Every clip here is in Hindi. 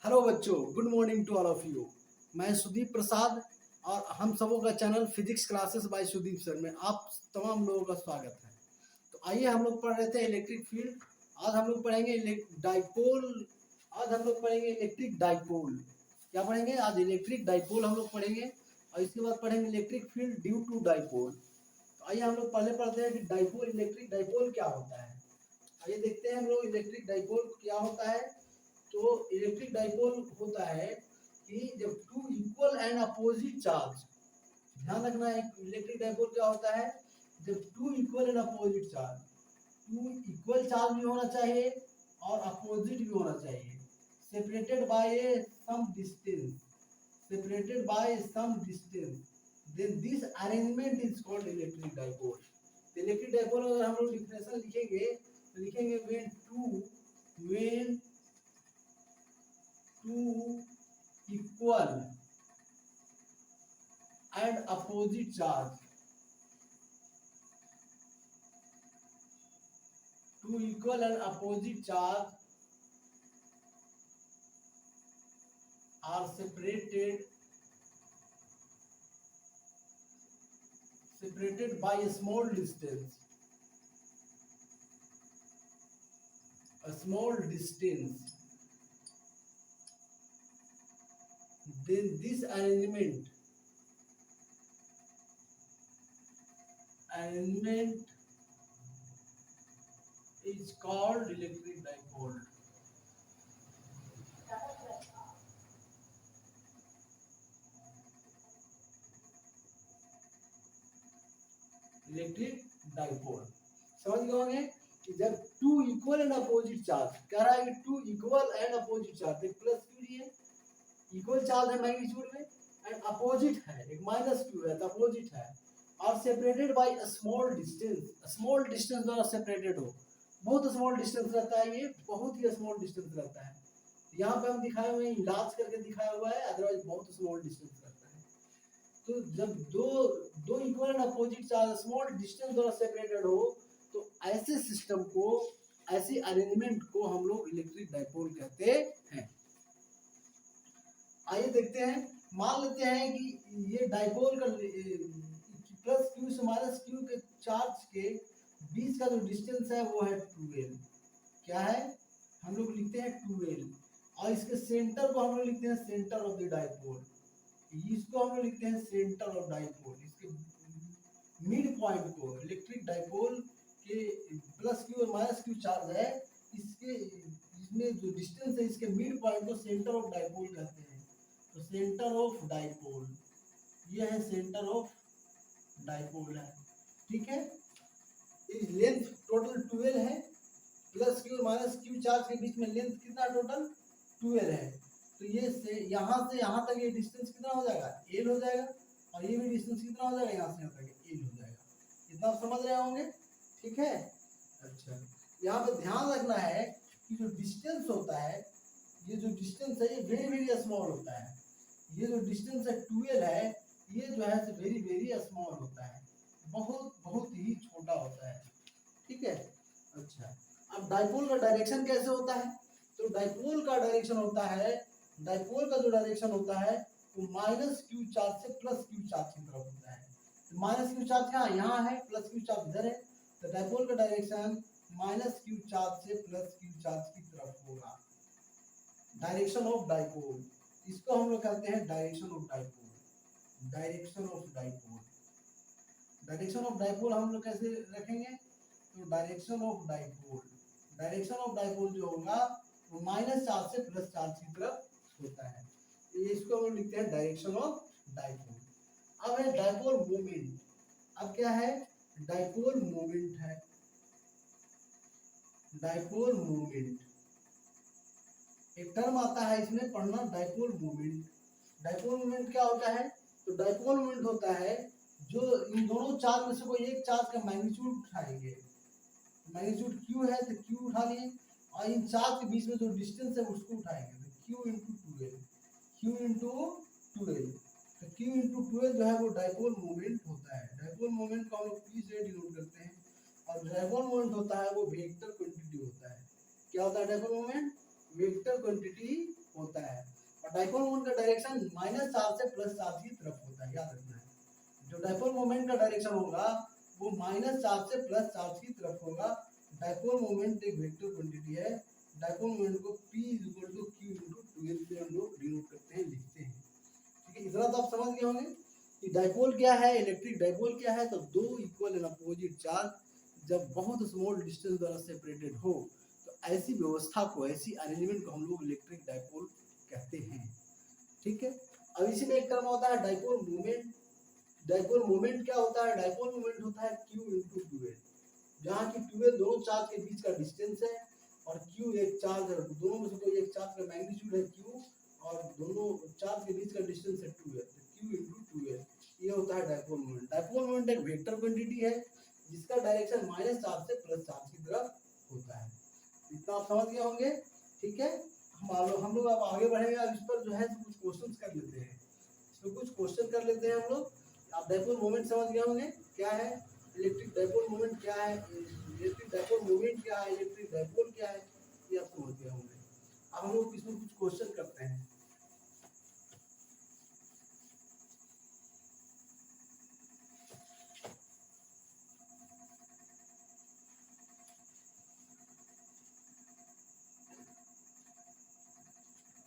हेलो बच्चों, good morning to all of you. मैं सुदीप प्रसाद और हम सबों का channel physics classes by Sudeep sir में आप तमाम लोगों का स्वागत है। तो आइए, हम लोग पढ़ रहे थे इलेक्ट्रिक फील्ड। आज हम लोग पढ़ेंगे डाइपोल। आज हम लोग पढ़ेंगे इलेक्ट्रिक डाइपोल। क्या पढ़ेंगे? आज इलेक्ट्रिक डाइपोल हम लोग पढ़ेंगे और इसके बाद पढ़ेंगे electric field due to dipole. तो आइए हम लोग पहले पढ़ते हैं कि डाइपोल, इलेक्ट्रिक डाइपोल क्या होता है। आइए देखते हैं हम लोग इलेक्ट्रिक डाइपोल क्या होता है। तो इलेक्ट्रिक डाइपोल होता है कि जब two equal and opposite charge, ध्यान रखना है इलेक्ट्रिक डाइपोल क्या होता है। जब two equal and opposite charge, two equal charge भी होना चाहिए और अपोजिट भी होना चाहिए, separated by a some distance, separated by some distance, then this arrangement is called electric dipole. Electric dipole अगर हम लोग डिफिनेशन लिखेंगे तो लिखेंगे when two equal and opposite charge, two equal and opposite charge are separated by a small distance, a small distance, then this arrangement is called electric dipole. Electric dipole समझ गए होंगे कि जब two equal and opposite charge, कह रहा है कि two equal and opposite charge, एक प्लस क्यू दिए, इक्वल चार्ज है मैग्नीट्यूड में एंड अपोजिट है, एक माइनस क्यू है तो अपोजिट है, और separated by a small distance, small distance द्वारा सेपरेटेड हो। बहुत स्मॉल डिस्टेंस रहता है, ये बहुत ही स्मॉल डिस्टेंस रहता है। यहाँ पे हम दिखाए हुए हैं, लार्ज करके दिखाया हुआ है, अदरवाइज बहुत स्मॉल डिस्टेंस रहता है। तो जब दो दो equal and opposite charge small distance द्वारा सेपरेटेड हो तो ऐसे सिस्टम को, ऐसी अरेंजमेंट को हम लोग इलेक्ट्रिक डाइपोल कहते हैं। आइए देखते हैं, मान लेते हैं कि ये डाइपोल का प्लस क्यू से माइनस क्यू के चार्ज के बीच का जो डिस्टेंस है वो है 2l। क्या है? हम लोग लिखते हैं 2l, और इसके सेंटर को हम लोग लिखते हैं सेंटर ऑफ द डाइपोल। इसको हम लोग लिखते हैं सेंटर ऑफ डाइपोल। इसके मिड पॉइंट को, इलेक्ट्रिक डाइपोल के प्लस क्यू और माइनस क्यू चार्ज है, इसके इसमें जो डिस्टेंस है इसके मिड पॉइंट को सेंटर ऑफ डाइपोल कहते हैं। तो सेंटर ऑफ डाइपोल, ये है सेंटर ऑफ डाइपोल है, ठीक है। इस लेंथ टोटल 12 है, प्लस क्यू और माइनस क्यू चार्ज के बीच में लेंथ कितना टोटल 12 है। तो ये से यहाँ तक ये डिस्टेंस कितना हो जाएगा? एल हो जाएगा, और ये भी डिस्टेंस कितना हो जाएगा? यहाँ से यहाँ तक एल हो जाएगा। इतना आप समझ रहे होंगे, ठीक है। अच्छा, यहाँ पे ध्यान रखना है कि जो डिस्टेंस होता है, ये जो डिस्टेंस है ये वेरी वेरी स्मॉल होता है। ये जो डिस्टेंस है 12 है, ये जो है वेरी वेरी स्मॉल होता है, बहुत बहुत ही छोटा होता है, ठीक है। अच्छा, अब डाइपोल का डायरेक्शन कैसे होता है? तो डाइपोल का डायरेक्शन होता है, डाइपोल का जो डायरेक्शन होता है वो माइनस क्यू चार्ज से प्लस क्यू चार्ज की तरफ होता है। तो माइनस क्यू चार्ज कहाँ? यहाँ है, प्लस क्यू चार्ज इधर है। तो डाइपोल का डायरेक्शन माइनस क्यू चार्ज से प्लस क्यू चार्ज की तरफ होगा। डायरेक्शन ऑफ डाइपोल, इसको हम लोग कहते हैं direction of dipole. Direction of dipole, direction of dipole हम लोग कैसे रखेंगे? तो direction of dipole, direction of dipole जो होगा वो माइनस चार्ज से प्लस चार्ज की तरफ होता है। तो इसको हम लिखते हैं डायरेक्शन ऑफ डाइपोल। अब है डाइपोल मोमेंट। अब क्या है? डाइपोल मोमेंट है, डाइपोल मोमेंट एक टर्म आता है इसमें पढ़ना, डाइपोल मोमेंट। डाइपोल मोमेंट क्या होता है? तो डाइपोल मोमेंट होता है जो इन दोनों चार्ज में से कोई एक चार्ज का मैग्नीट्यूड उठाएंगे। मैग्नीट्यूड क्यू है तो क्यू उठा लिए, और इन चार्ज के बीच में जो डिस्टेंस है उसको उठाएंगे, तो क्यू इंटू टूएल, क्यू इंटू टूएल। तो क्यू इंटू टूएल जो है वो डाइपोल मोमेंट होता है। डाइपोल मोमेंट को हम लोग पी से डिनोट करते हैं, और डाइपोल मोमेंट होता है वो वेक्टर क्वांटिटी होता है। क्या होता है डाइपोल मोमेंट? वेक्टर क्वांटिटी होता है, और डाइपोल मोमेंट का डायरेक्शन माइनस चार्ज से प्लस चार्ज की तरफ होता है, याद रखना है। जो डाइपोल मोमेंट का डायरेक्शन होगा वो माइनस चार्ज से प्लस चार्ज की तरफ होगा। डाइपोल मोमेंट एक वेक्टर क्वांटिटी है। डाइपोल मोमेंट को P equal to Q into 2L से हम लोग डिनोट करते हैं, लिखते हैं। ठीक है, इतना तो आप समझ गए होंगे कि डाइपोल क्या है, इलेक्ट्रिक डाइपोल क्या है। तो दो इक्वल एंड अपोजिट चार्ज जब बहुत स्मॉल डिस्टेंस द्वारा सेपरेटेड हो तो ऐसी व्यवस्था को, ऐसी अरेंजमेंट को हम लोग इलेक्ट्रिक डाइपोल कहते हैं। ठीक है, अब इसी में एक टर्म होता है डाइपोल मोमेंट। डाइपोल मोमेंट क्या होता है? डाइपोल मोमेंट होता है Q इंटू 2L, जहाँ की 2L दोनों चार्ज के बीच का डिस्टेंस है और Q एक चार्ज है, दोनों में से कोई एक चार्ज का मैग्नीट्यूड है Q और दोनों चार्ज के बीच का डिस्टेंस है 2L, तो Q इंटू 2L, ये होता है डाइपोल मोमेंट। डाइपोल मोमेंट एक वेक्टर क्वांटिटी है जिसका डायरेक्शन माइनस चार्ज से प्लस चार्ज की तरफ होता है। इतना आप समझ गए होंगे। ठीक है, हम लोग अब आगे बढ़ेंगे। अब इस पर जो है कुछ क्वेश्चंस कर लेते हैं, इसमें कुछ क्वेश्चन कर लेते हैं हम लोग। आप डाइपोल मोमेंट समझ गए होंगे क्या है, इलेक्ट्रिक डाइपोल मोमेंट क्या है, इलेक्ट्रिक डाइपोल मोमेंट क्या है, इलेक्ट्रिक डाइपोल क्या है, ये आप समझ गए होंगे। अब हम लोग इसमें कुछ क्वेश्चन करते हैं।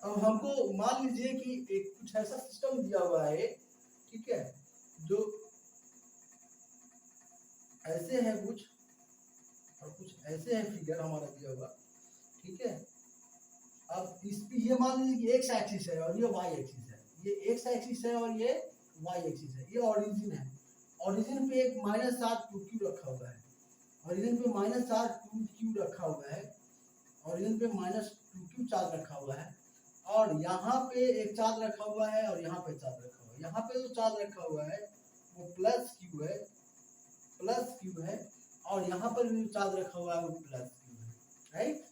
अब हमको मान लीजिए कि एक कुछ ऐसा सिस्टम दिया हुआ है, ठीक है, जो ऐसे है कुछ और कुछ ऐसे है, फिगर हमारा दिया हुआ। ठीक है, अब इस पे ये मान लीजिए कि एक्स एक्सिस है और ये वाई एक्सिस है, ये एक्स एक्सिस है और ये वाई एक्सिस है, ये ओरिजिन है। ओरिजिन पे एक माइनस चार्ज क्यू रखा हुआ है, ओरिजिन पे माइनस चार्ज क्यू रखा हुआ है, ओरिजिन पे माइनस क्यू चार्ज रखा हुआ है, और यहाँ पे एक चार्ज रखा हुआ है और यहाँ पे चार्ज रखा हुआ है। यहाँ पे जो चार्ज रखा हुआ है वो प्लस क्यू है, प्लस क्यू है, और यहाँ पर जो चार्ज रखा हुआ है वो प्लस क्यू है, राइट।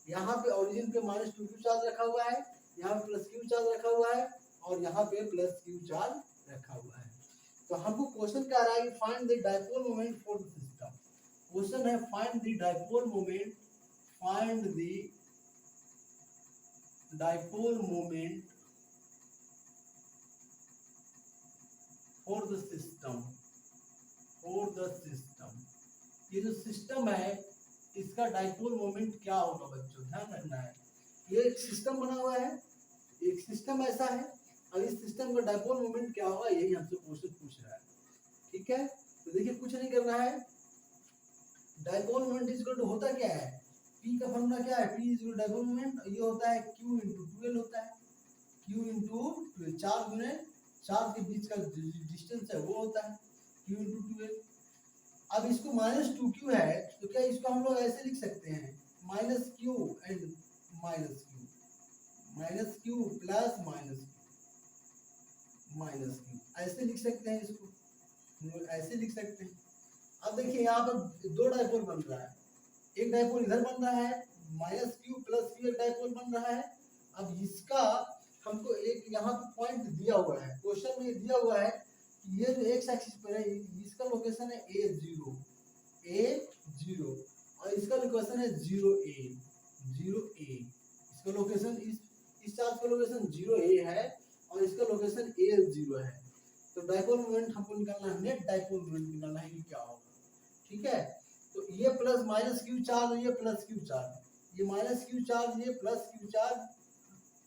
यहाँ पे ओरिजिन पे माइनस क्यू चार्ज रखा हुआ है, यहाँ पे प्लस क्यू चार्ज रखा हुआ है, और यहाँ पे प्लस क्यू चार्ज रखा हुआ है। तो हमको क्वेश्चन क्या आ रहा है, find the dipole moment for the system. Question है find the dipole moment, find the dipole moment for the system, for the system. ये जो सिस्टम है इसका डाइपोल मोमेंट क्या होगा बच्चों, ध्यान रखना है। ये एक सिस्टम बना हुआ है, एक सिस्टम ऐसा है, और इस सिस्टम का डाइपोल मोमेंट क्या होगा यही हमसे क्वेश्चन पूछ रहा है। ठीक है, तो देखिए कुछ नहीं करना है, डाइपोल मोमेंट इक्वल टू होता क्या है, P का फॉर्मूला क्या है, P इक्वल डाइपोल मोमेंट, ये होता है Q इंटू 2L होता है, Q इंटू 2L, चार्ज गुने चार्ज के बीच का डिस्टेंस है वो होता है Q इंटू 2L। अब इसको माइनस 2Q है तो क्या इसको हम लोग ऐसे लिख सकते हैं, minus Q and minus Q, minus Q plus minus minus Q, ऐसे लिख सकते हैं इसको, ऐसे लिख सकते हैं। अब देखिए यहाँ पर दो डाइपोल बन रहा है, एक डाइपोल इधर बन रहा है माइनस Q प्लस Q, एक डाइपोल बन रहा है। अब इसका हमको एक यहाँ पे पॉइंट दिया हुआ है, क्वेश्चन में दिया हुआ है कि ये जो एक्स एक्सिस पर है इसका लोकेशन है A0, A0, और इसका लोकेशन है 0A, 0A। इसका लोकेशन इस चार्ज का लोकेशन 0A है और इसका लोकेशन A0 है। तो डाइपोल मोमेंट हमको निकालना है, नेट डाइपोल मोमेंट निकालना है कि क्या होगा। ठीक है, तो ये प्लस माइनस क्यू चार्ज और ये प्लस क्यू चार्ज, ये माइनस क्यू चार्ज ये प्लस क्यू चार्ज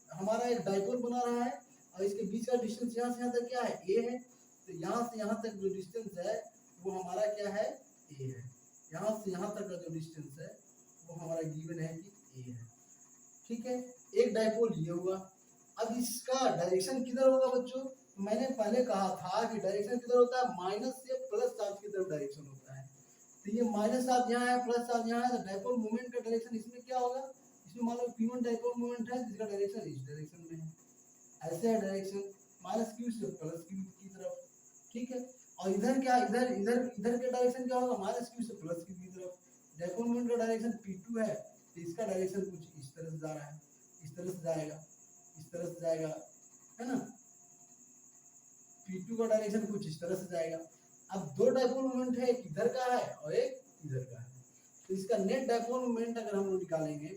हमारा एक डाइपोल बना रहा है, और इसके बीच का डिस्टेंस यहाँ से यहाँ तक क्या है, ए है। तो यहाँ से यहाँ तक जो डिस्टेंस है वो हमारा क्या है, ए है। यहाँ से यहाँ तक का जो डिस्टेंस है वो हमारा गिवन है कि ए है। ठीक है, एक डाइपोल ये हुआ। अब इसका डायरेक्शन किधर होगा बच्चों, मैंने पहले कहा था कि डायरेक्शन किधर होता है, माइनस से प्लस चार्ज की तरफ डायरेक्शन होता है। तो ये माइनस चार्ज यहाँ है, प्लस चार्ज यहाँ है, तो डाइपोल मोमेंट का डायरेक्शन इसमें क्या होगा, इसमें मान लो P1 डाइपोल मोमेंट है जिसका डायरेक्शन इस डायरेक्शन में है, ऐसे है डायरेक्शन माइनस Q से प्लस Q की तरफ। ठीक है, और इधर क्या, इधर इधर इधर का डायरेक्शन क्या होगा, माइनस Q से प्लस Q की तरफ। डाइपोल मोमेंट का डायरेक्शन P2 है, तो इसका डायरेक्शन कुछ इस तरह से जा रहा है, इस तरह से जाएगा, इस तरह से जाएगा, है ना। P2 का डायरेक्शन कुछ इस तरह से जाएगा। अब दो डाइपोल मोमेंट है, एक इधर का है और एक इधर का है, तो इसका नेट डाइपोल मोमेंट अगर हम लोग निकालेंगे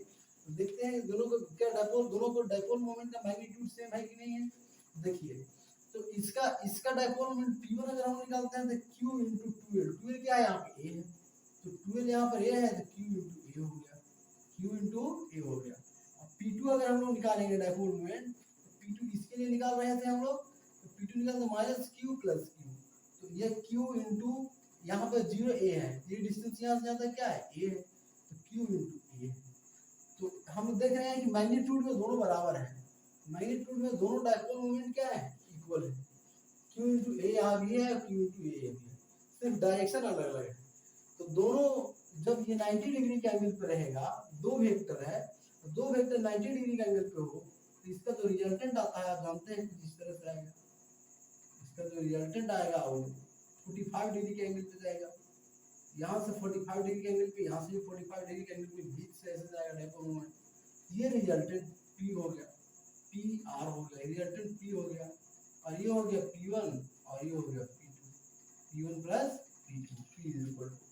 तो देखते हैं दोनों को क्या डाइपोल, दोनों को डाइपोल मोमेंट का मैग्नीट्यूड सेम है कि नहीं है। देखिए तो इसका डाइपोल मोमेंट P1 अगर हम निकालते हैं तो Q into 2L, 2L क्या है यहाँ पे A है, तो 2L यहाँ पर A है तो Q into A हो गया, Q into A हो गया। अब P2 अगर हम लोग निकालेंगे डाइपोल मोमेंट, तो P2 किसके लिए निकाल रहे थे हम लोग, तो P2 निकालते माइनस Q प्लस Q, तो ये Q into यहाँ पर 0 A है, ये डिस्टेंस यहाँ से जाता है क्या है A है, तो Q into A है। तो हम देख रहे हैं कि मैग्नीट्यूड में दोनों बराबर है, मैग्नीट्यूड में दोनों डाइपोल मोमेंट क्या है इक्वल है, Q into A यहाँ भी है, Q into A भी है, सिर्फ डायरेक्शन अलग अलग है। तो दोनों जब ये 90 डिग्री के एंगल पे रहेगा, दो वेक्टर है, दो वेक्टर 90 डिग्री के एंगल पे हो, तो इसका जो रिजल्टेंट आता है आप जानते हैं किस तरह से आएगा, इसका जो रिजल्टेंट आएगा वो 45 डिग्री के एंगल पे जाएगा, यहाँ से 45 डिग्री के एंगल पे, यहाँ से भी 45 डिग्री के एंगल पे, बीच से ऐसे जाएगा डाइपोल मोमेंट, ये रिजल्टेंट P हो गया, PR हो गया, रिजल्टेंट P हो गया, और ये हो गया P1 और ये हो गया P2, P1 plus P2, P is equal to,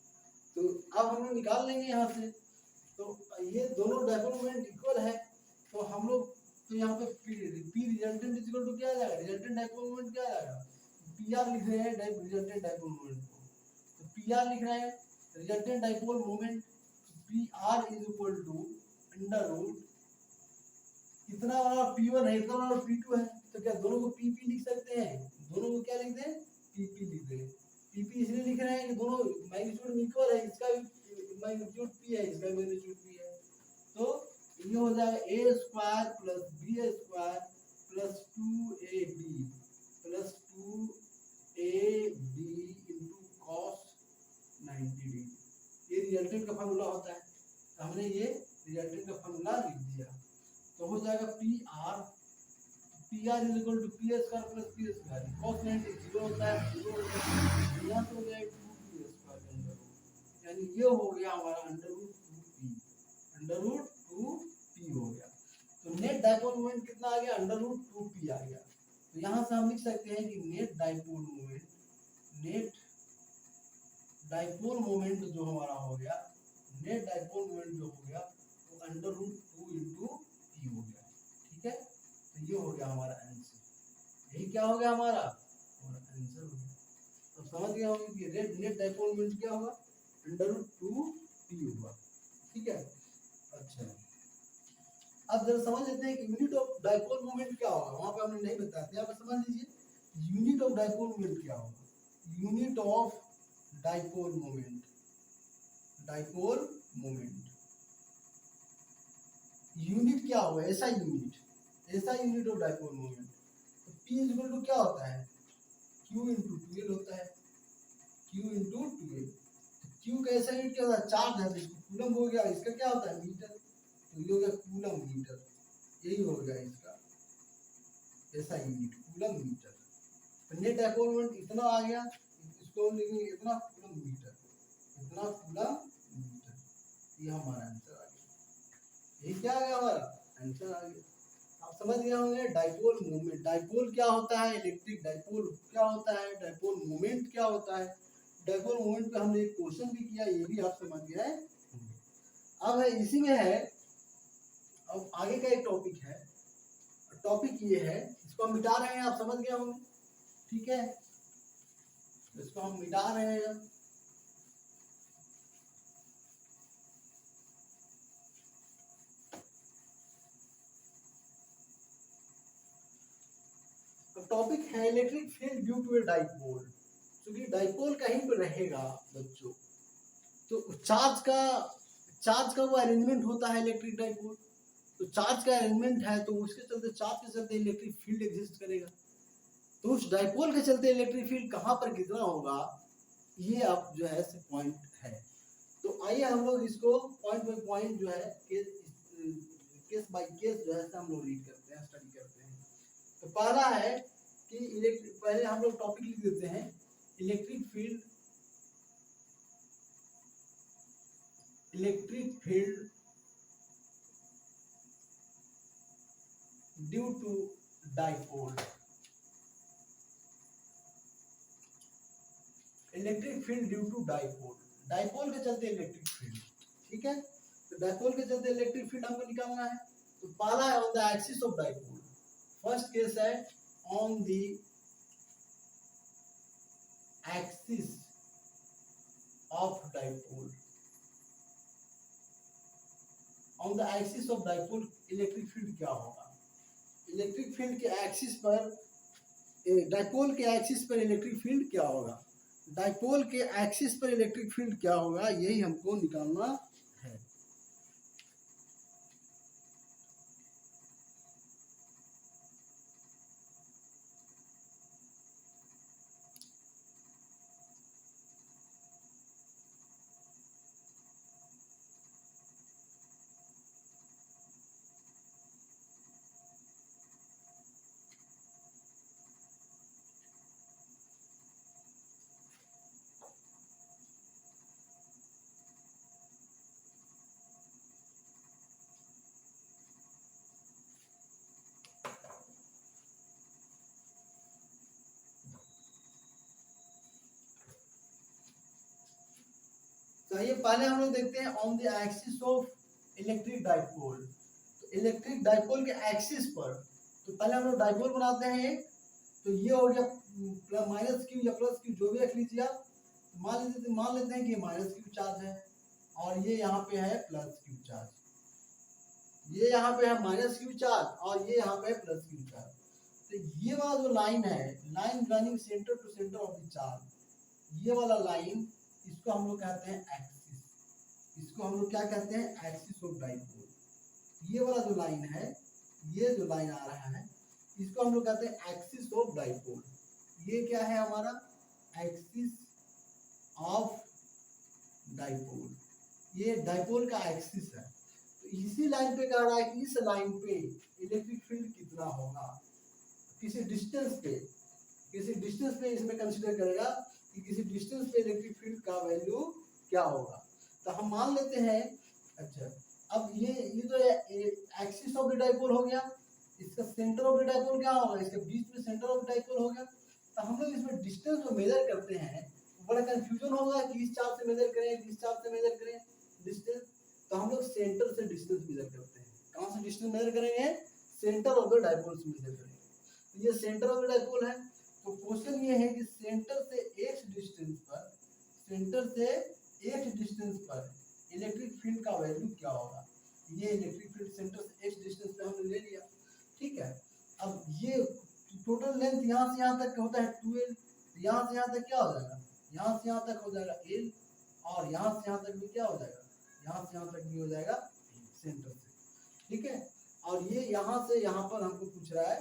तो अब हम लोग निकाल लेंगे यहाँ से, तो ये दोनों डाइपोल मोमेंट इक्वल है, तो हम लोग तो यहाँ पे P resultant is equal to क्या आ जाएगा, रिजल्टेंट डाइपोल मोमेंट क्या आ जाएगा, PR लिख रहे हैं रिजल्टेंट डाइपोल मोमेंट को, तो PR लिख रहे हैं resultant dipole moment, PR is equal to under root इतना वाला P1 है, इतना वाला P2 है, तो क्या दोनों को PP लिख सकते हैं, दोनों को क्या लिख दें PP लिख दें, PP इसलिए लिख रहे हैं कि दोनों मैग्नीट्यूड में इक्वल है, इसका भी मैग्नीट्यूड P है, इसका भी मैग्नीट्यूड P है, तो ये हो जाएगा A square plus B square plus 2AB plus 2AB into cos 90 degree, ये रिजल्टेंट का फार्मूला होता है, तो हमने ये रिजल्टेंट का फार्मूला लिख दिया, तो हो जाएगा PR is equal to P square plus P square, cos 90 0 होता है, 0 हो गया, यहाँ से हो जाएगा 2P स्क्वायर के अंदर, यानी ये हो गया हमारा अंडर रूट 2P हो गया, तो नेट डाइपोल मोमेंट कितना आ गया, अंडर रूट 2P आ गया, तो यहाँ से हम लिख सकते हैं कि नेट डाइपोल मोमेंट जो हमारा हो गया, नेट डाइपोल मोमेंट जो हो गया वो अंडर रूट 2 इंटू P हो गया, ठीक है, तो ये हो गया हमारा आंसर, यही क्या हो गया हमारा आंसर हो गया, तो समझ गए होंगे कि नेट डाइपोल मोमेंट क्या होगा, अंडर रूट 2P होगा, ठीक है। अच्छा अब जरा समझ लेते हैं कि यूनिट ऑफ डाइपोल मोमेंट क्या होगा, वहां पे हमने नहीं बताया था, यहाँ पे समझ लीजिए यूनिट ऑफ डाइपोल मोमेंट क्या होगा, unit of dipole moment unit क्या होगा, ऐसा यूनिट ऑफ डाइपोल मोमेंट, तो P इज इक्वल टू क्या होता है, Q इंटू 2L होता है, Q इंटू 2L, Q का ऐसा यूनिट क्या होता है, चार्ज है, इसको कूलम हो गया, इसका क्या होता है मीटर, तो ये हो गया कूलम मीटर, यही हो गया इसका ऐसा यूनिट कूलम मीटर, तो नेट डाइपोल मोमेंट इतना आ गया, इसको हम लिखेंगे इतना कूलम मीटर, ये हमारा आंसर आ गया, ये क्या आ गया हमारा आंसर आ गया। आप समझ गए होंगे डाइपोल मोमेंट, डाइपोल क्या होता है, इलेक्ट्रिक डाइपोल क्या होता है, डाइपोल मोमेंट क्या होता है, डाइपोल मोमेंट पे हमने एक क्वेश्चन भी किया, ये भी आप समझ गए। अब है इसी में है, अब आगे का एक टॉपिक है, टॉपिक ये है, इसको हम मिटा रहे हैं, आप समझ गए होंगे, ठीक है, इसको हम मिटा रहे हैं। टॉपिक है electric field due to a dipole, क्योंकि डाइपोल कहीं पर रहेगा बच्चों, तो चार्ज का वो अरेंजमेंट होता है इलेक्ट्रिक डाइपोल, तो चार्ज का अरेंजमेंट है, तो उसके चलते चार्ज के चलते इलेक्ट्रिक फील्ड एग्जिस्ट करेगा, तो उस डाइपोल के चलते इलेक्ट्रिक फील्ड कहाँ पर कितना होगा, ये आप जो है पॉइंट है, तो आइए हम लोग इसको पॉइंट बाय पॉइंट जो है केस बाय केस जो है हम लोग रीड करते हैं, स्टडी करते हैं। तो पहला है कि पहले हम लोग टॉपिक लिख देते हैं, electric field due to dipole, electric field due to dipole, dipole के चलते इलेक्ट्रिक फील्ड, ठीक है, तो डाइपोल के चलते इलेक्ट्रिक फील्ड हमको निकालना है। तो पहला है on the axis of dipole, first case है on the axis of dipole. On the axis of dipole electric field क्या होगा? इलेक्ट्रिक फील्ड के एक्सिस पर, डाइपोल के एक्सिस पर इलेक्ट्रिक फील्ड क्या होगा? डाइपोल के एक्सिस पर इलेक्ट्रिक फील्ड क्या होगा, यही हमको निकालना है। चलिए पहले हम लोग देखते हैं on the axis of electric dipole. तो इलेक्ट्रिक डाइपोल के एक्सिस पर, तो पहले हम लोग डाइपोल बनाते हैं एक, तो ये हो गया माइनस क्यू या प्लस क्यू जो भी रख लीजिए आप। मान लेते हैं कि ये माइनस क्यू चार्ज है और ये यहाँ पे है प्लस क्यू चार्ज, ये यहाँ पे है माइनस क्यू चार्ज और ये यहाँ पे है प्लस क्यू चार्ज। तो ये वाला जो लाइन है, line running centre to centre of the charge, ये वाला लाइन, इसको हम लोग कहते हैं एक्सिस। इसको हम लोग क्या कहते हैं? Axis of dipole. ये वाला जो लाइन है, ये जो लाइन आ रहा है, इसको हम लोग कहते हैं एक्सिस ऑफ डाइपोल। ये क्या है हमारा? Axis of dipole. ये डाइपोल का एक्सिस है। तो इसी लाइन पे कह रहा है कि इस लाइन पे इलेक्ट्रिक फील्ड कितना होगा, किसी डिस्टेंस पे, किसी डिस्टेंस पे इसमें कंसीडर करेगा कि किसी डिस्टेंस पे इलेक्ट्रिक फील्ड का वैल्यू क्या होगा। तो हम मान लेते हैं, अच्छा अब ये तो एक्सिस ऑफ द डाइपोल हो गया, इसका सेंटर ऑफ द डाइपोल क्या होगा? इसके बीच में सेंटर ऑफ द डाइपोल हो गया। तो हम लोग इसमें डिस्टेंस को मेजर करते हैं, बड़ा कंफ्यूजन होगा कि इस चार्ज से मेजर करें, इस चार्ज से मेजर करें डिस्टेंस। तो हम लोग सेंटर से डिस्टेंस मेजर करते हैं। कहाँ से डिस्टेंस मेजर करेंगे? सेंटर ऑफ द डाइपोल से मेजर करेंगे। तो ये सेंटर ऑफ द डाइपोल है। तो क्वेश्चन ये है कि सेंटर से x डिस्टेंस पर, सेंटर से x डिस्टेंस पर इलेक्ट्रिक फील्ड का वैल्यू क्या होगा? ये इलेक्ट्रिक फील्ड सेंटर से x डिस्टेंस पे हमने ले लिया, ठीक है। अब ये टोटल लेंथ यहाँ से यहाँ तक होता है 2l, यहाँ से यहाँ तक क्या हो जाएगा? यहाँ से यहाँ तक हो जाएगा l, और यहाँ से यहाँ तक भी क्या हो जाएगा? यहाँ से यहाँ तक भी हो जाएगा सेंटर से, ठीक है। और ये यहाँ से यहाँ पर हमको पूछ रहा है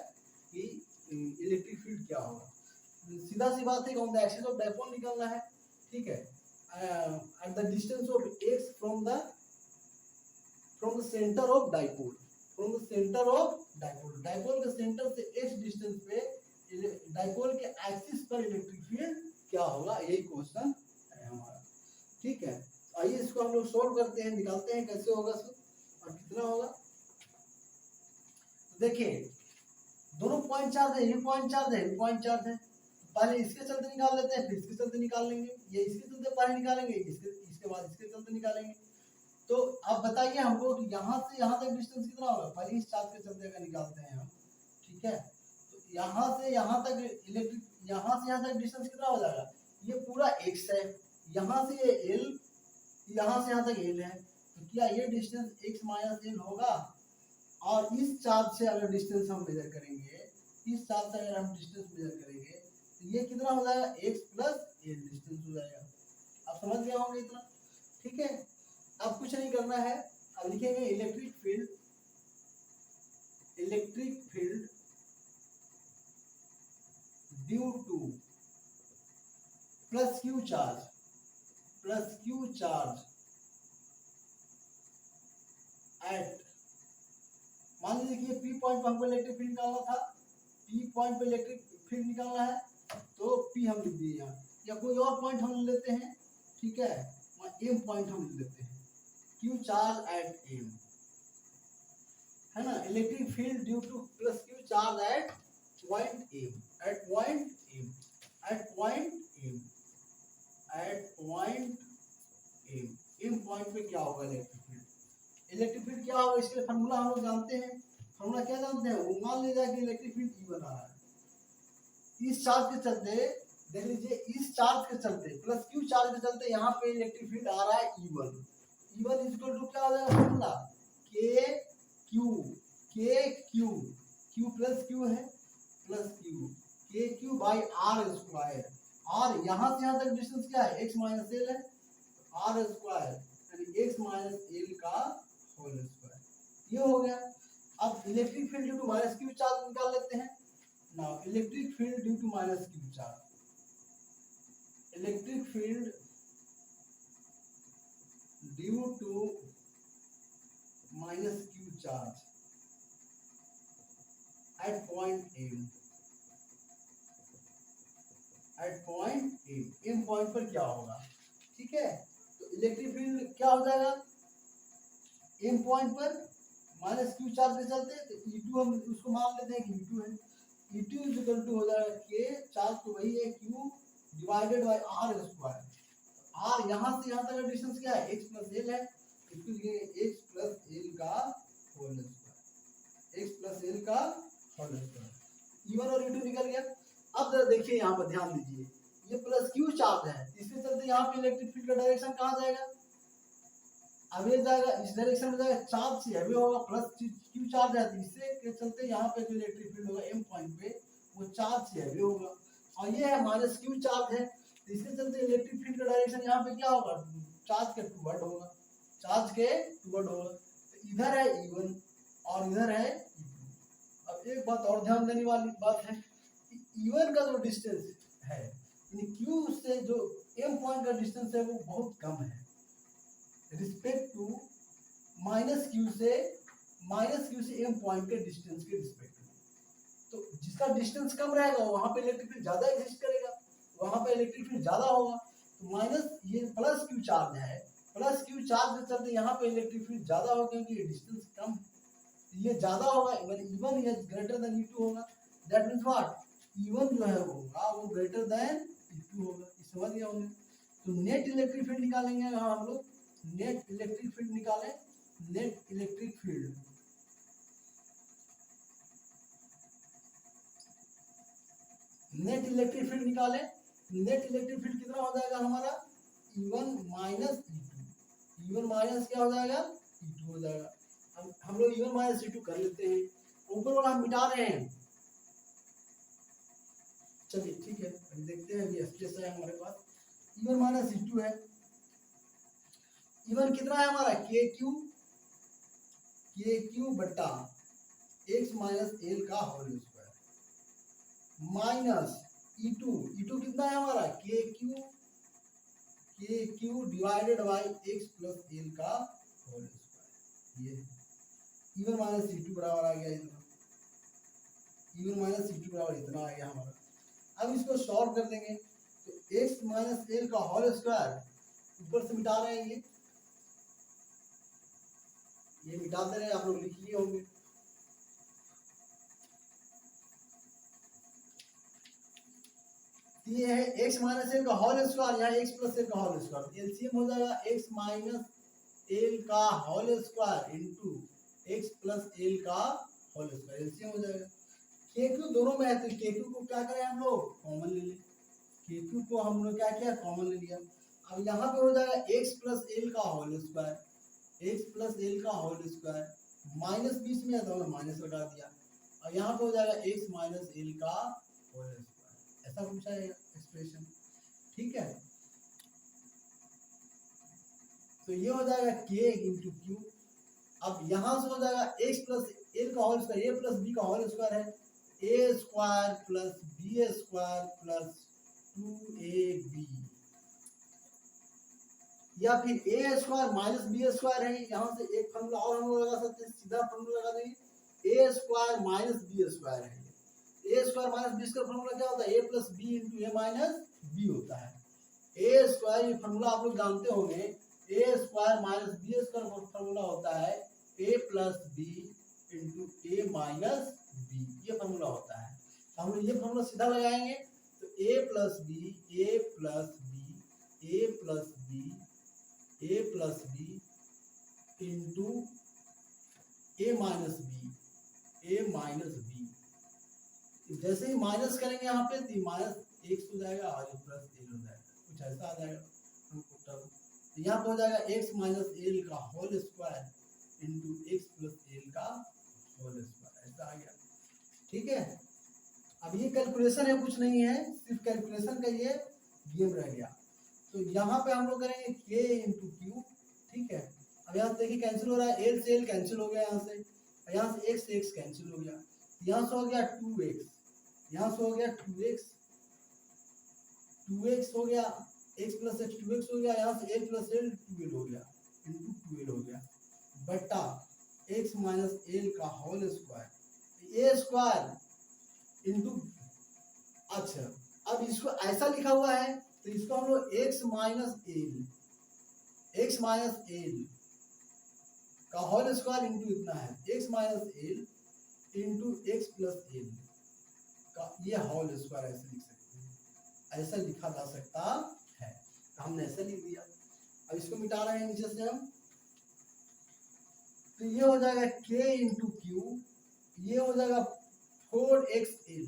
कि इलेक्ट्रिक फील्ड क्या होगा। सीधा सी बात है, on the axis of dipole निकालना है, ठीक है। At the distance of x from the centre of dipole, from the centre of dipole, dipole के सेंटर से x डिस्टेंस पे डाइपोल के एक्सिस पर इलेक्ट्रिक फील्ड क्या होगा, यही क्वेश्चन है हमारा, ठीक है। आइए इसको हम लोग सोल्व करते हैं, निकालते हैं कैसे होगा और कितना होगा। देखिए दोनों पॉइंट चार्ज है, ये पॉइंट चार्ज है, ये पॉइंट चार्ज है। पहले इसके चलते निकाल लेते हैं, फिर इसके चलते निकाल लेंगे, ये इसके चलते पहले निकालेंगे, इसके बाद इसके चलते निकालेंगे। तो अब बताइए हमको कि यहाँ से यहाँ तक डिस्टेंस कितना होगा? पहले इस चार्ज के चलते का निकालते हैं हम, ठीक है। तो यहाँ से यहाँ तक इलेक्ट्रिक, यहाँ से यहाँ तक डिस्टेंस कितना हो जाएगा? ये पूरा x है, यहाँ से ये l, यहाँ से यहाँ तक l है। तो क्या ये डिस्टेंस x माइनस l होगा? और इस चार्ज से अगर डिस्टेंस हम मेजर करेंगे, इस चार्ज से अगर हम डिस्टेंस मेजर करेंगे, तो ये कितना हो जाएगा? x प्लस l डिस्टेंस हो जाएगा। आप समझ गए होंगे इतना, ठीक है। अब कुछ नहीं करना है, अब लिखेंगे electric field, electric field due to plus Q charge, plus Q charge eight, मान लीजिए कि P पॉइंट पर हमको इलेक्ट्रिक फील्ड निकालना था, P पॉइंट पे इलेक्ट्रिक फील्ड निकालना है, तो P हम लिख दिए यहाँ, या कोई और पॉइंट हम लेते हैं, ठीक है, M पॉइंट हम लेते हैं, Q चार्ज एट M, है ना। Electric field due to plus Q charge at point M, at point M, at point M, at point M, M point पे क्या होगा इलेक्ट्रिक फील्ड? इलेक्ट्रिक फील्ड क्या होगा, इसके फॉर्मूला हम लोग जानते हैं। फॉर्मूला क्या जानते हैं, वो मान लीजिए कि इलेक्ट्रिक फील्ड ई बना रहा है, इस चार्ज के चलते, देख लीजिए इस चार्ज के चलते प्लस क्यू चार्ज के चलते यहाँ पे इलेक्ट्रिक फील्ड आ रहा है E1। E1 इक्वल टू क्या हो जाएगा formula, k q, q plus q है, plus q k q by r square. और यहाँ से यहाँ तक डिस्टेंस क्या है, x माइनस एल है, आर स्क्वायर यानी x माइनस एल का होल स्क्वायर, ये हो गया। अब electric field due to minus q charge निकाल लेते हैं। Now electric field due to minus q charge, electric field due to minus q charge at point m, eight point M point पर क्या होगा, ठीक है। तो इलेक्ट्रिक फील्ड क्या हो जाएगा, एम पॉइंट पर माइनस क्यू चार्ज के चलते, तो E2 हम उसको मान लेते हैं कि E2 है। E2 इज इक्वल टू हो जाएगा के चार्ज तो वही है Q divided by R square. R यहाँ से यहाँ तक का डिस्टेंस क्या है, x प्लस एल है, इसको लिखेंगे x प्लस एल का whole square, x plus L का होल स्क्वायर। E1 और E2 निकल गया। अब देखिए यहाँ पर ध्यान दीजिए, ये प्लस क्यू चार्ज है, इसके चलते यहाँ पे इलेक्ट्रिक फील्ड का डायरेक्शन कहाँ जाएगा, अब ये जाएगा इस डायरेक्शन में जाएगा, चार्ज से हैवी होगा, प्लस क्यू चार्ज है, तो इससे के चलते यहाँ पे जो इलेक्ट्रिक फील्ड होगा एम पॉइंट पे वो चार्ज से हैवी होगा। और ये है माइनस क्यू चार्ज है, तो इसके चलते इलेक्ट्रिक फील्ड का डायरेक्शन यहाँ पे क्या होगा, चार्ज के टुवर्ड होगा, चार्ज के टुवर्ड होगा। तो इधर है E1 और इधर है E2। अब एक बात और ध्यान देने वाली बात है, E1 का जो डिस्टेंस है क्यू से जो एम पॉइंट का डिस्टेंस है वो बहुत कम है रिस्पेक्ट टू माइनस क्यू से एम पॉइंट के डिस्टेंस के रिस्पेक्ट में। तो जिसका डिस्टेंस कम रहेगा वहां पे इलेक्ट्रिक फील्ड ज्यादा एग्जिस्ट करेगा, वहां पे इलेक्ट्रिक फील्ड ज्यादा होगा। तो माइनस ये प्लस क्यू चार्ज है, प्लस क्यू चार्ज के चलते यहाँ पे इलेक्ट्रिक फील्ड ज्यादा होगा क्योंकि ये डिस्टेंस कम, ये ज्यादा होगा, इवन ये ग्रेटर देन E2 होगा। दैट मींस व्हाट, E1 जो है होगा वो ग्रेटर देन E2 होगा, समझ गया हमने। तो नेट इलेक्ट्रिक फील्ड निकालेंगे हम लोग, नेट इलेक्ट्रिक फील्ड निकालें, net electric field, net electric field निकालें। नेट इलेक्ट्रिक फील्ड कितना हो जाएगा हमारा, E1 minus E2, E1 minus क्या हो जाएगा, E2 हो जाएगा। हम लोग E1 माइनस E2 कर लेते हैं, ऊपर वाला हम मिटा रहे हैं। चलिए ठीक है, अभी देखते हैं, अभी एसपीएस है हमारे पास, E1 माइनस E2 है। E1 कितना है हमारा, के क्यू बटा x माइनस एल का होल स्क्वायर माइनस E2 कितना है हमारा, के Q divided by x plus L का होल स्क्वायर। ये E1 माइनस E2 बराबर आ गया इतना, E1 माइनस E2 बराबर इतना आ गया हमारा। अब इसको सॉल्व कर देंगे, तो x माइनस एल का होल स्क्वायर ऊपर से मिटा रहे हैं, ये मिटा दे रहे हैं, आप लोग लिख लिए होंगे। ये है x माइनस एल का होल स्क्वायर, यहाँ x प्लस एल का होल स्क्वायर, एलसीएम हो जाएगा x माइनस एल का whole square into x plus L का होल स्क्वायर, एलसीएम हो जाएगा। के क्यू दोनों में है तो के क्यू को क्या करें हम लोग, कॉमन ले लें, के क्यू को हम लोग क्या किया, कॉमन ले लिया। अब यहाँ पे हो जाएगा x प्लस एल का whole square, x plus L का होल स्क्वायर, माइनस बीच में है तो हमने माइनस लगा दिया, और यहाँ पे हो जाएगा x माइनस एल का होल स्क्वायर, ऐसा पूछा है एक्सप्रेशन, ठीक है। तो ये हो जाएगा k इंटू क्यू। अब यहाँ से हो जाएगा x प्लस एल का whole square, a plus B का होल स्क्वायर है, a square plus B square plus 2ab, या फिर A square minus B square है, यहाँ से एक फॉर्मूला और हम लोग लगा सकते हैं, सीधा फॉर्मूला लगा देंगे, A square minus B square है, A square minus B square formula क्या होता है, A plus B into A minus B होता है। ए स्क्वायर ये फॉर्मूला आप लोग जानते होंगे, A square minus B square formula होता है A plus B into A minus B, ये फॉर्मूला होता है। तो हम लोग ये फॉर्मूला सीधा लगाएंगे, तो ए plus B into A minus B, जैसे ही माइनस करेंगे यहाँ पे तो माइनस एक्स हो जाएगा और प्लस एल हो जाएगा, कुछ ऐसा आ जाएगा हमको टर्म। तो यहाँ पे हो जाएगा एक्स माइनस एल का whole square into X plus L का होल स्क्वायर, ऐसा आ गया। ठीक है, अब ये कैलकुलेशन है, कुछ नहीं है, सिर्फ कैलकुलेशन का ये गेम रह गया। तो यहाँ पे हम लोग करेंगे के इंटू क्यू। ठीक है, अब यहाँ से देखिए कैंसिल हो रहा है, एल से एल कैंसिल हो गया यहाँ से एक्स कैंसिल हो गया, यहाँ से हो गया 2x, यहाँ से हो गया 2x हो गया, x प्लस एक्स 2x हो गया, यहाँ से एल प्लस एल 2l हो गया इंटू 2l हो गया बटा x माइनस एल का होल स्क्वायर, ए स्क्वायर इंटू, अच्छा अब इसको ऐसा लिखा हुआ है तो इसको हम लोग x माइनस एल का होल स्क्वायर इंटू इतना है, x minus L into X plus L का ये होल स्क्वायर ऐसे लिख सकते हैं, ऐसा लिखा जा सकता है। तो हमने ऐसा लिख दिया। अब इसको मिटा रहे हैं नीचे से हम, तो ये हो जाएगा k इंटू क्यू, ये हो जाएगा 4xl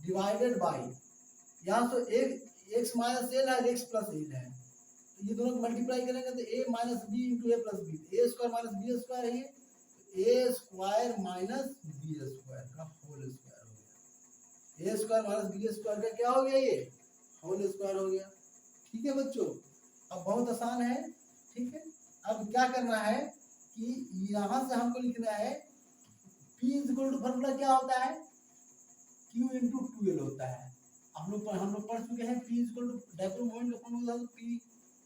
डिवाइडेड बाई, यहाँ तो एक्स माइनस एल है, एक्स प्लस एल है, तो ये दोनों को मल्टीप्लाई करेंगे तो a minus B into A plus B, A square minus B square है, A square minus B square का होल स्क्वायर हो गया, A square minus B square का क्या हो गया, ये होल स्क्वायर हो गया। ठीक है बच्चों, अब बहुत आसान है। ठीक है, अब क्या करना है कि यहाँ से हमको लिखना है P इक्वल टू, फॉर्मूला क्या होता है, Q इंटू 2L होता है। हम लोग पढ़ चुके हैं P equal to dipole moment का formula, P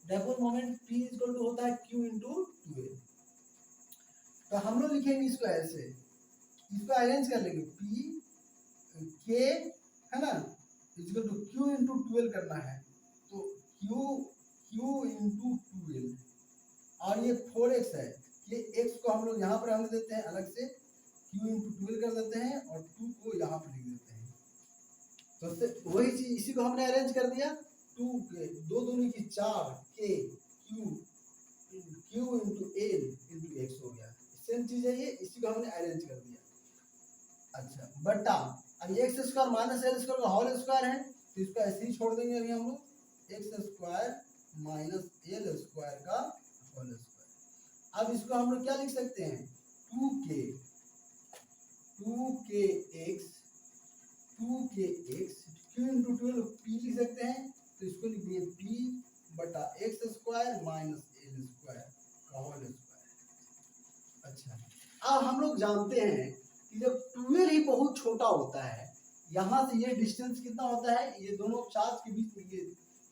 dipole moment P equal to होता है Q इंटू 2L। तो हम लोग लिखेंगे इसको ऐसे, इसको अरेंज कर लेंगे, P K है ना equal to Q into 2L करना है, तो Q इंटू 2L और ये 4x है, ये x को हम लोग यहाँ पर हम देते हैं अलग से, Q इंटू 2L कर देते हैं और 2 को यहाँ पर लिख देते हैं। तो वही चीज, इसी को हमने अरेंज कर दिया, 2 के 2 दूनी की 4 K Q into L into x हो गया, सेम चीज है ये, इसी को हमने अरेंज कर दिया। अच्छा बटा, अब x square minus L square का होल स्क्वायर है, तो इसको ऐसे ही छोड़ देंगे अभी हम लोग, x square minus L square का होल स्क्वायर। अब इसको हम लोग क्या लिख सकते हैं, 2kx q इंटू 12 p लिख सकते हैं, तो इसको लिख दिए p बटा x square minus L square का होल स्क्वायर। अच्छा अब हम लोग जानते हैं कि जब 12 ही बहुत छोटा होता है, यहाँ से ये डिस्टेंस कितना होता है, ये दोनों चार्ज के बीच में,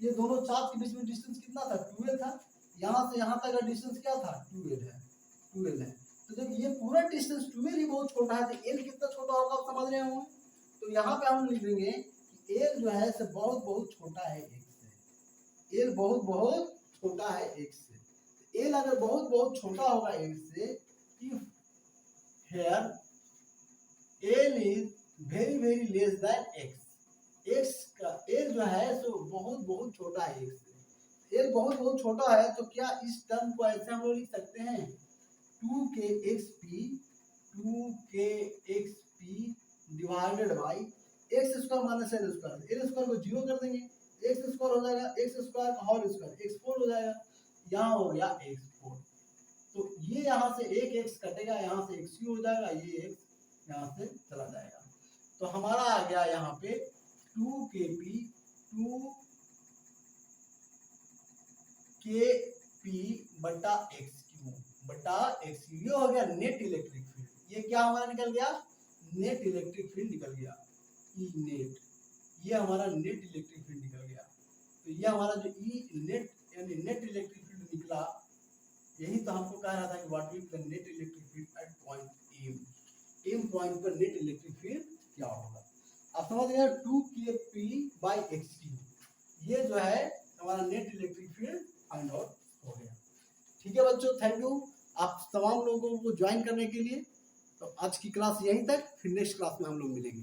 ये दोनों चार्ज के बीच में डिस्टेंस कितना था, 12 था, यहाँ से यहाँ तक का डिस्टेंस क्या था, 12 है। तो जब ये पूरा डिस्टेंस 12 ही बहुत छोटा है तो एल कितना छोटा होगा आप समझ रहे होंगे। तो यहाँ पे हम लिख देंगे कि एल जो है से बहुत बहुत छोटा है एक्स से, एल बहुत बहुत छोटा है एक्स से। एल अगर बहुत बहुत छोटा होगा एक्स से, if here L is very very less than x, x का एल जो है सो बहुत बहुत छोटा है एक्स से, एल बहुत बहुत छोटा है, तो क्या इस टर्म को ऐसे हम लोग लिख सकते हैं, 2kxp divided by x square minus L square, L square को जीरो कर देंगे, एक्स स्क्वायर हो जाएगा एक्स स्क्वायर का होल स्क्वायर, x4 हो जाएगा, यहाँ हो गया x4, तो ये यहाँ से एक x कटेगा, यहाँ से x हो जाएगा, ये x यहाँ से चला जाएगा, तो हमारा आ गया यहाँ पे 2kp बटा x3 बटा x, ये हो गया नेट इलेक्ट्रिक फील्ड। ये क्या हमारा निकल गया, नेट इलेक्ट्रिक फील्ड निकल गया, ई नेट, ये हमारा नेट इलेक्ट्रिक फील्ड निकल गया। तो ये हमारा जो ई नेट यानी नेट इलेक्ट्रिक फील्ड निकला, यही तो हमको कह रहा था कि what is the net electric field at point M point पर नेट इलेक्ट्रिक फील्ड क्या होगा। आप समझ गए, 2kp/x3, ये जो है हमारा net electric field find out हो गया। ठीक है बच्चों, थैंक यू आप तमाम लोगों को ज्वाइन करने के लिए। तो आज की क्लास यहीं तक, फिर नेक्स्ट क्लास में हम लोग मिलेंगे।